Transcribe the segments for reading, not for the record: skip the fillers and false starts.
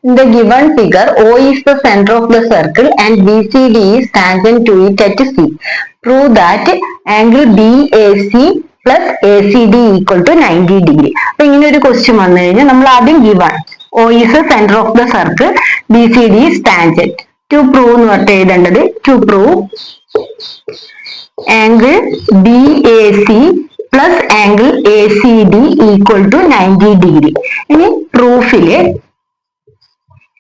In the given figure, O is the center of the circle and BCD is tangent to it at C. Prove that angle BAC plus ACD equal to 90 degree. അപ്പൊ ഇങ്ങനെ ഒരു question വന്നു കഴിഞ്ഞാൽ നമ്മൾ ആദ്യം given O is the center of the circle, BCD is tangent. To prove എന്ന് പറഞ്ഞിട്ട് എഴുതേണ്ടത് to prove angle BAC plus angle ACD equal to 90 degree. ഇനി പ്രൂഫില്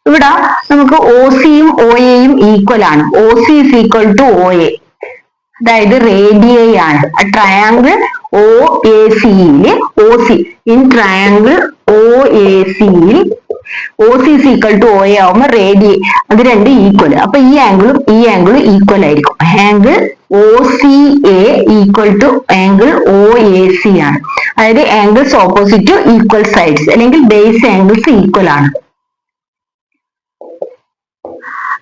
ഇവിടെ നമുക്ക് OCയും OAയും ഈക്വൽ ആണ്. OC is equal to OA, അതായത് റേഡിയൈ ആണ്. ട്രയാങ്കിൾ OACയില് OC ഇൻ ട്രയാങ്കിൾ OACയിൽ OC is equal to OA ആവുമ്പോൾ റേഡിയൈ അത് രണ്ട് ഈക്വൽ. അപ്പൊ ഈ ആംഗിളും ഈക്വൽ ആയിരിക്കും. Angle OCA equal to angle OAC ആണ്. അതായത് angles opposite to equal sides അല്ലെങ്കിൽ ബേസ് ആംഗിൾസ് ഈക്വൽ ആണ്.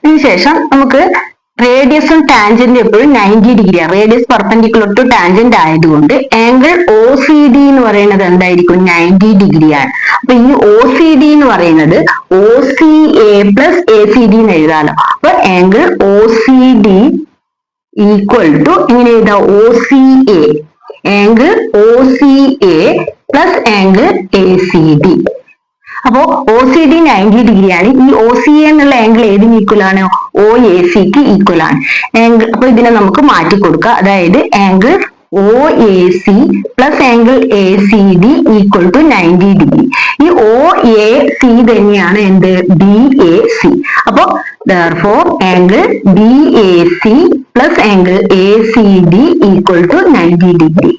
അതിനുശേഷം നമുക്ക് റേഡിയസും ടാൻജന്റും എപ്പോഴും 90 ഡിഗ്രിയാണ്. റേഡിയസ് പെർപെൻഡിക്കുലർ ടു ടാൻജന്റ് ആയതുകൊണ്ട് ആംഗിൾ OCD എന്ന് പറയുന്നത് എന്തായിരിക്കും? 90 ഡിഗ്രിയാണ്. അപ്പൊ ഈ OCD എന്ന് പറയുന്നത് OCA പ്ലസ് ACD എന്ന് എഴുതാലോ. അപ്പൊ ആംഗിൾ OCD ഈക്വൽ ടു എങ്ങനെ എഴുതാം? OCA angle OCA plus angle ACD. അപ്പോ OCD 90 ഡിഗ്രിയാണ്. ഈ OCA എന്നുള്ള ആംഗിൾ ഏതിന് ഈക്വൽ ആണ്? OACക്ക് ഈക്വൽ ആണ്. അപ്പൊ ഇതിനെ നമുക്ക് മാറ്റി കൊടുക്കാം. അതായത് angle OAC plus angle ACD equal to 90 degree. ഈ OAC തന്നെയാണ് എന്ത്? BAC. അപ്പോ therefore angle BAC plus angle ACD equal to 90 degree.